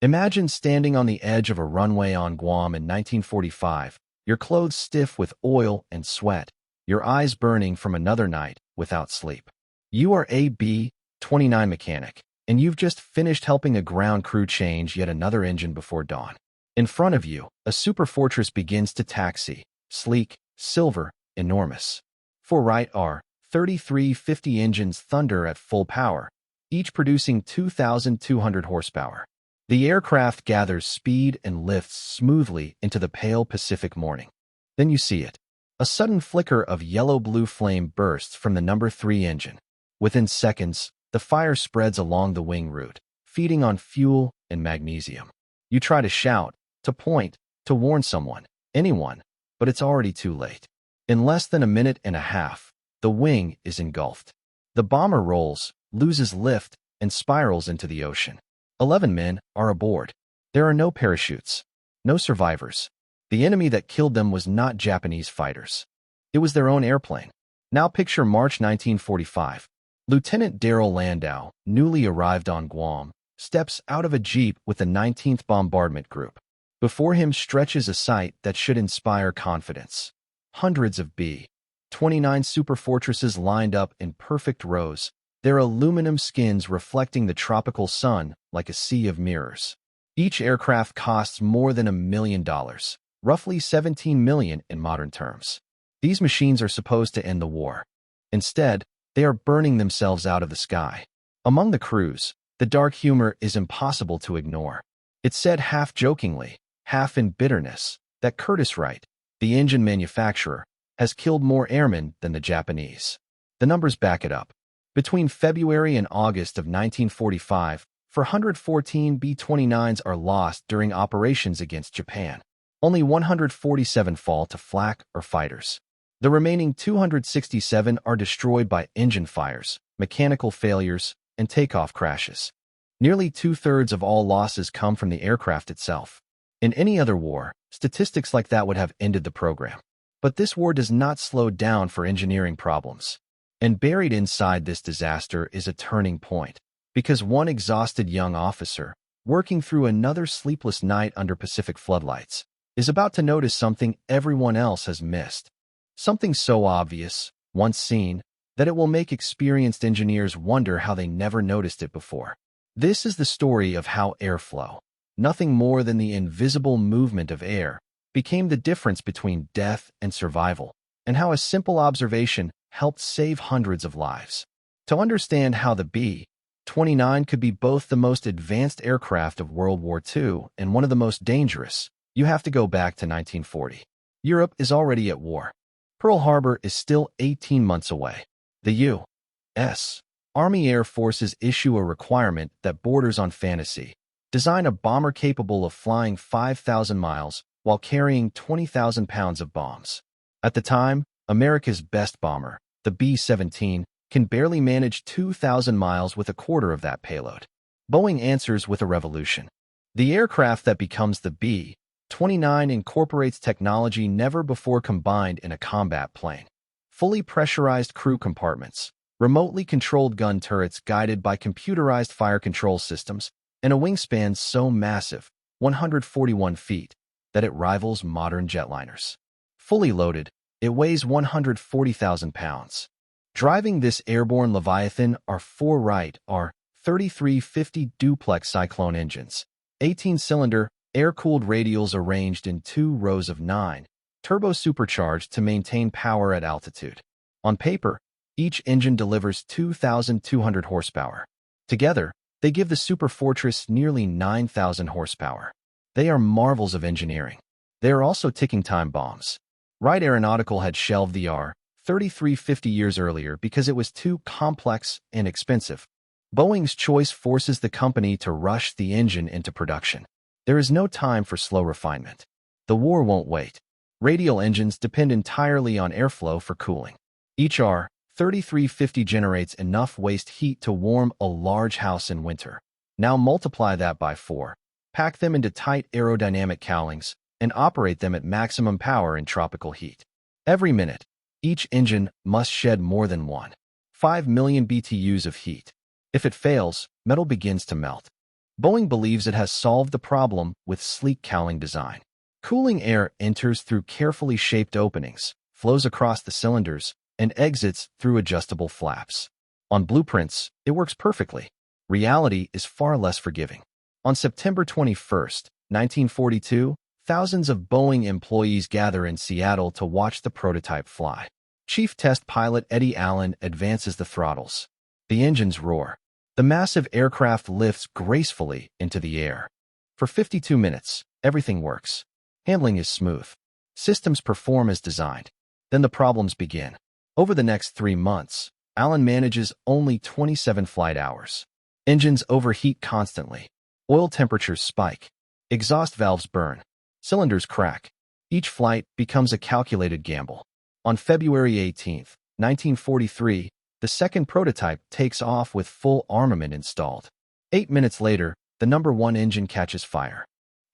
Imagine standing on the edge of a runway on Guam in 1945, your clothes stiff with oil and sweat, your eyes burning from another night without sleep. You are a B-29 mechanic, and you've just finished helping a ground crew change yet another engine before dawn. In front of you, a Superfortress begins to taxi, sleek, silver, enormous. For right are 3350 engines thunder at full power, each producing 2,200 horsepower. The aircraft gathers speed and lifts smoothly into the pale Pacific morning. Then you see it. A sudden flicker of yellow-blue flame bursts from the number 3 engine. Within seconds, the fire spreads along the wing route, feeding on fuel and magnesium. You try to shout, to point, to warn someone, anyone, but it's already too late. In less than a minute and a half, the wing is engulfed. The bomber rolls, loses lift, and spirals into the ocean. 11 men are aboard. There are no parachutes, no survivors. The enemy that killed them was not Japanese fighters. It was their own airplane. Now picture March 1945. Lieutenant Darrell Landau, newly arrived on Guam, steps out of a jeep with the 19th Bombardment Group. Before him stretches a sight that should inspire confidence. Hundreds of B-29 Superfortresses lined up in perfect rows, their aluminum skins reflecting the tropical sun like a sea of mirrors. Each aircraft costs more than $1 million, roughly $17 million in modern terms. These machines are supposed to end the war. Instead, they are burning themselves out of the sky. Among the crews, the dark humor is impossible to ignore. It's said half jokingly, half in bitterness, that Curtiss Wright, the engine manufacturer, has killed more airmen than the Japanese. The numbers back it up. Between February and August of 1945, 414 B-29s are lost during operations against Japan. Only 147 fall to flak or fighters. The remaining 267 are destroyed by engine fires, mechanical failures, and takeoff crashes. Nearly two-thirds of all losses come from the aircraft itself. In any other war, statistics like that would have ended the program. But this war does not slow down for engineering problems. And buried inside this disaster is a turning point, because one exhausted young officer, working through another sleepless night under Pacific floodlights, is about to notice something everyone else has missed. Something so obvious, once seen, that it will make experienced engineers wonder how they never noticed it before. This is the story of how airflow, nothing more than the invisible movement of air, became the difference between death and survival, and how a simple observation helped save hundreds of lives. To understand how the B-29 could be both the most advanced aircraft of World War II and one of the most dangerous, you have to go back to 1940. Europe is already at war. Pearl Harbor is still 18 months away. The U.S. Army Air Forces issue a requirement that borders on fantasy. Design a bomber capable of flying 5,000 miles while carrying 20,000 pounds of bombs. At the time, America's best bomber, the B-17, can barely manage 2,000 miles with a quarter of that payload. Boeing answers with a revolution. The aircraft that becomes the B-29 incorporates technology never before combined in a combat plane. Fully pressurized crew compartments, remotely controlled gun turrets guided by computerized fire control systems, and a wingspan so massive, 141 feet, that it rivals modern jetliners. Fully loaded, it weighs 140,000 pounds. Driving this airborne leviathan are four Wright R-3350 duplex Cyclone engines, 18-cylinder, air-cooled radials arranged in 2 rows of 9, turbo-supercharged to maintain power at altitude. On paper, each engine delivers 2,200 horsepower. Together, they give the Superfortress nearly 9,000 horsepower. They are marvels of engineering. They are also ticking time bombs. Wright Aeronautical had shelved the R-3350 years earlier because it was too complex and expensive. Boeing's choice forces the company to rush the engine into production. There is no time for slow refinement. The war won't wait. Radial engines depend entirely on airflow for cooling. Each R-3350 generates enough waste heat to warm a large house in winter. Now multiply that by 4, pack them into tight aerodynamic cowlings, and operate them at maximum power in tropical heat. Every minute, each engine must shed more than 1.5 million BTUs of heat. If it fails, metal begins to melt. Boeing believes it has solved the problem with sleek cowling design. Cooling air enters through carefully shaped openings, flows across the cylinders, and exits through adjustable flaps. On blueprints, it works perfectly. Reality is far less forgiving. On September 21st, 1942, thousands of Boeing employees gather in Seattle to watch the prototype fly. Chief Test Pilot Eddie Allen advances the throttles. The engines roar. The massive aircraft lifts gracefully into the air. For 52 minutes, everything works. Handling is smooth. Systems perform as designed. Then the problems begin. Over the next 3 months, Allen manages only 27 flight hours. Engines overheat constantly. Oil temperatures spike. Exhaust valves burn. Cylinders crack. Each flight becomes a calculated gamble. On February 18, 1943, the second prototype takes off with full armament installed. 8 minutes later, the number 1 engine catches fire.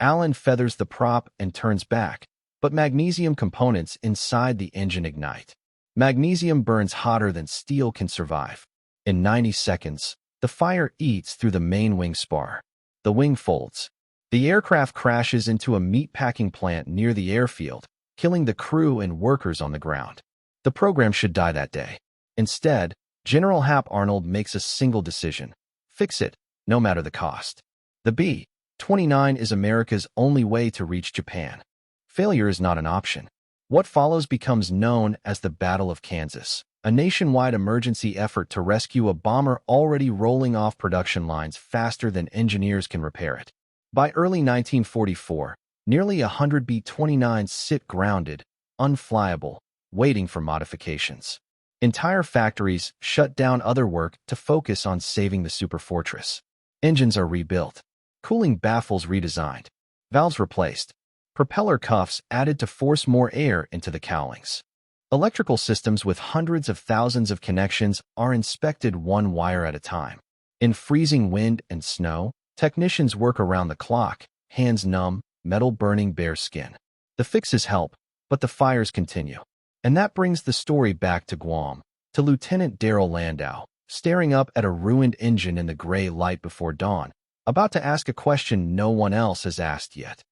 Allen feathers the prop and turns back, but magnesium components inside the engine ignite. Magnesium burns hotter than steel can survive. In 90 seconds, the fire eats through the main wing spar. The wing folds. The aircraft crashes into a meatpacking plant near the airfield, killing the crew and workers on the ground. The program should die that day. Instead, General Hap Arnold makes a single decision. Fix it, no matter the cost. The B-29 is America's only way to reach Japan. Failure is not an option. What follows becomes known as the Battle of Kansas, a nationwide emergency effort to rescue a bomber already rolling off production lines faster than engineers can repair it. By early 1944, nearly 100 B-29s sit grounded, unflyable, waiting for modifications. Entire factories shut down other work to focus on saving the Superfortress. Engines are rebuilt. Cooling baffles redesigned. Valves replaced. Propeller cuffs added to force more air into the cowlings. Electrical systems with hundreds of thousands of connections are inspected one wire at a time. In freezing wind and snow, technicians work around the clock, hands numb, metal burning bare skin. The fixes help, but the fires continue. And that brings the story back to Guam, to Lieutenant Darrell Landau, staring up at a ruined engine in the gray light before dawn, about to ask a question no one else has asked yet.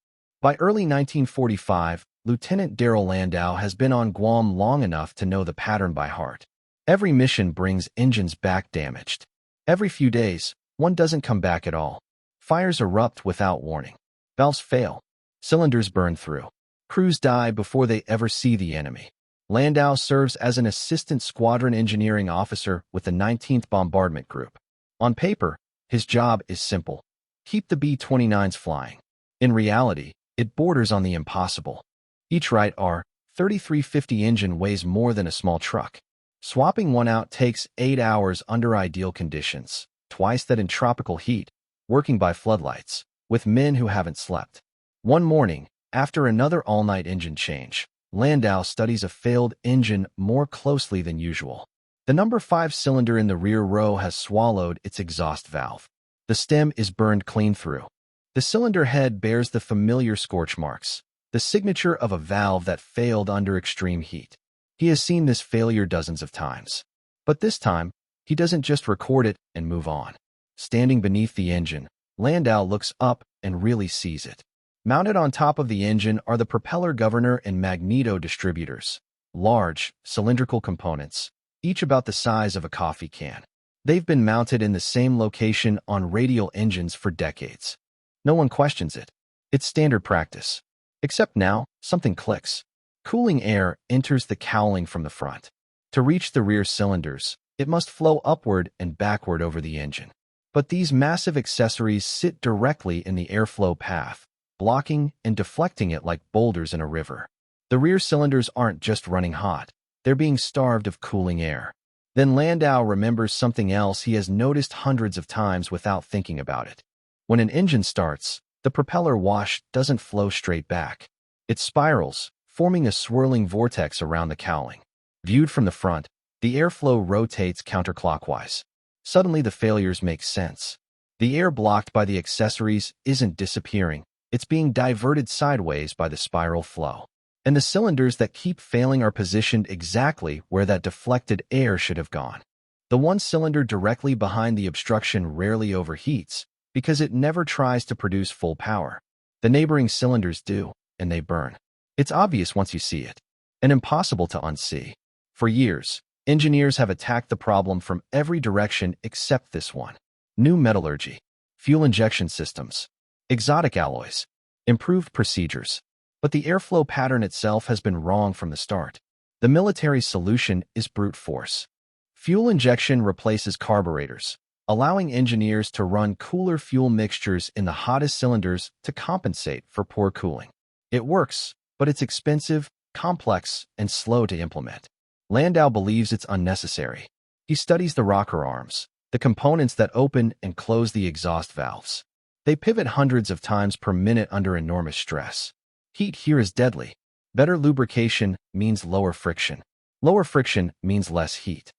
By early 1945, Lieutenant Darrell Landau has been on Guam long enough to know the pattern by heart. Every mission brings engines back damaged. Every few days, one doesn't come back at all. Fires erupt without warning. Valves fail. Cylinders burn through. Crews die before they ever see the enemy. Landau serves as an assistant squadron engineering officer with the 19th Bombardment Group. On paper, his job is simple. Keep the B-29s flying. In reality, it borders on the impossible. Each Wright R-3350 engine weighs more than a small truck. Swapping one out takes 8 hours under ideal conditions, twice that in tropical heat, working by floodlights, with men who haven't slept. One morning, after another all-night engine change, Landau studies a failed engine more closely than usual. The number 5 cylinder in the rear row has swallowed its exhaust valve. The stem is burned clean through. The cylinder head bears the familiar scorch marks, the signature of a valve that failed under extreme heat. He has seen this failure dozens of times. But this time, he doesn't just record it and move on. Standing beneath the engine, Landau looks up and really sees it. Mounted on top of the engine are the propeller governor and magneto distributors, large, cylindrical components, each about the size of a coffee can. They've been mounted in the same location on radial engines for decades. No one questions it. It's standard practice. Except now, something clicks. Cooling air enters the cowling from the front. To reach the rear cylinders, it must flow upward and backward over the engine. But these massive accessories sit directly in the airflow path, blocking and deflecting it like boulders in a river. The rear cylinders aren't just running hot. They're being starved of cooling air. Then Landau remembers something else he has noticed hundreds of times without thinking about it. When an engine starts, the propeller wash doesn't flow straight back. It spirals, forming a swirling vortex around the cowling. Viewed from the front, the airflow rotates counterclockwise. Suddenly the failures make sense. The air blocked by the accessories isn't disappearing. It's being diverted sideways by the spiral flow. And the cylinders that keep failing are positioned exactly where that deflected air should have gone. The one cylinder directly behind the obstruction rarely overheats, because it never tries to produce full power. The neighboring cylinders do, and they burn. It's obvious once you see it, and impossible to unsee. For years, engineers have attacked the problem from every direction except this one. New metallurgy, fuel injection systems, exotic alloys, improved procedures. But the airflow pattern itself has been wrong from the start. The military solution is brute force. Fuel injection replaces carburetors, allowing engineers to run cooler fuel mixtures in the hottest cylinders to compensate for poor cooling. It works, but it's expensive, complex, and slow to implement. Landau believes it's unnecessary. He studies the rocker arms, the components that open and close the exhaust valves. They pivot hundreds of times per minute under enormous stress. Heat here is deadly. Better lubrication means lower friction. Lower friction means less heat.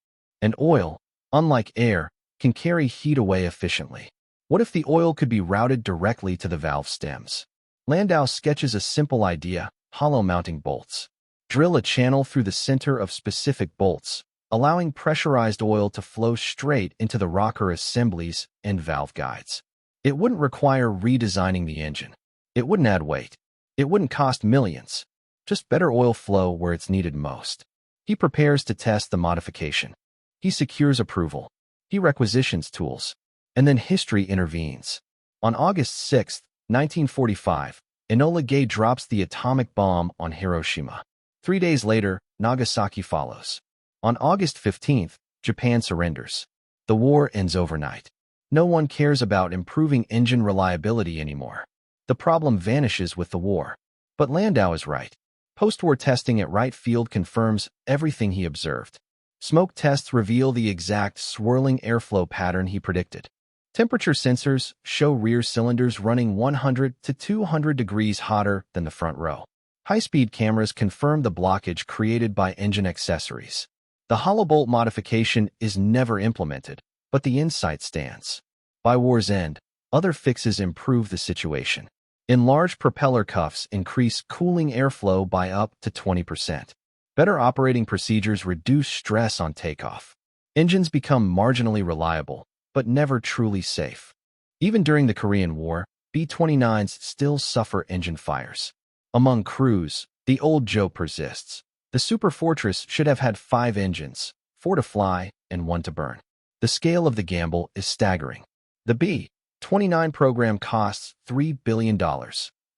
And oil, unlike air, can carry heat away efficiently. What if the oil could be routed directly to the valve stems? Landau sketches a simple idea: hollow mounting bolts. Drill a channel through the center of specific bolts, allowing pressurized oil to flow straight into the rocker assemblies and valve guides. It wouldn't require redesigning the engine. It wouldn't add weight. It wouldn't cost millions. Just better oil flow where it's needed most. He prepares to test the modification. He secures approval. He requisitions tools. And then history intervenes. On August 6, 1945, Enola Gay drops the atomic bomb on Hiroshima. 3 days later, Nagasaki follows. On August 15th, Japan surrenders. The war ends overnight. No one cares about improving engine reliability anymore. The problem vanishes with the war. But Landau is right. Post-war testing at Wright Field confirms everything he observed. Smoke tests reveal the exact swirling airflow pattern he predicted. Temperature sensors show rear cylinders running 100 to 200 degrees hotter than the front row. High-speed cameras confirm the blockage created by engine accessories. The hollow bolt modification is never implemented, but the insight stands. By war's end, other fixes improve the situation. Enlarged propeller cuffs increase cooling airflow by up to 20%. Better operating procedures reduce stress on takeoff. Engines become marginally reliable, but never truly safe. Even during the Korean War, B-29s still suffer engine fires. Among crews, the old joke persists. The Superfortress should have had 5 engines, 4 to fly and 1 to burn. The scale of the gamble is staggering. The B-29 program costs $3 billion,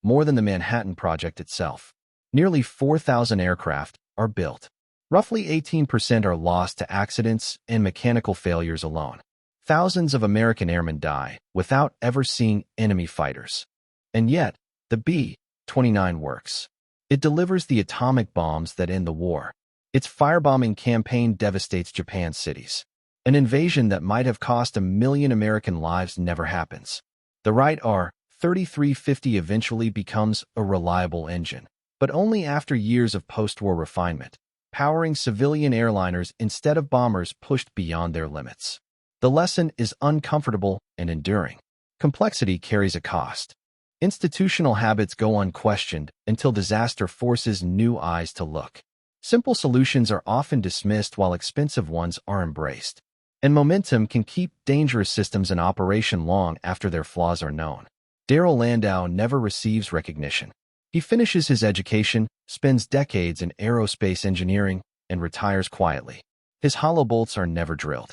more than the Manhattan Project itself. Nearly 4,000 aircraft are built. Roughly 18% are lost to accidents and mechanical failures alone. Thousands of American airmen die without ever seeing enemy fighters. And yet, the B-29 works. It delivers the atomic bombs that end the war. Its firebombing campaign devastates Japan's cities. An invasion that might have cost 1 million American lives never happens. The Wright R-3350 eventually becomes a reliable engine, but only after years of post-war refinement, powering civilian airliners instead of bombers pushed beyond their limits. The lesson is uncomfortable and enduring. Complexity carries a cost. Institutional habits go unquestioned until disaster forces new eyes to look. Simple solutions are often dismissed while expensive ones are embraced. And momentum can keep dangerous systems in operation long after their flaws are known. Darrell Landau never receives recognition. He finishes his education, spends decades in aerospace engineering, and retires quietly. His hollow bolts are never drilled.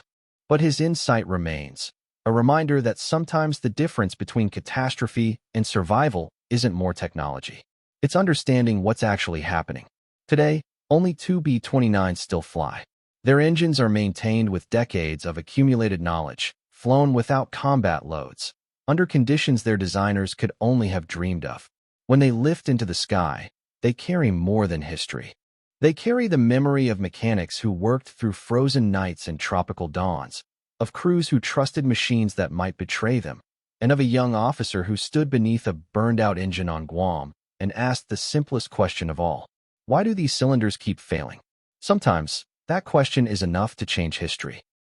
But his insight remains, a reminder that sometimes the difference between catastrophe and survival isn't more technology. It's understanding what's actually happening. Today, only 2 B-29s still fly. Their engines are maintained with decades of accumulated knowledge, flown without combat loads, under conditions their designers could only have dreamed of. When they lift into the sky, they carry more than history. They carry the memory of mechanics who worked through frozen nights and tropical dawns, of crews who trusted machines that might betray them, and of a young officer who stood beneath a burned-out engine on Guam and asked the simplest question of all: why do these cylinders keep failing? Sometimes, that question is enough to change history.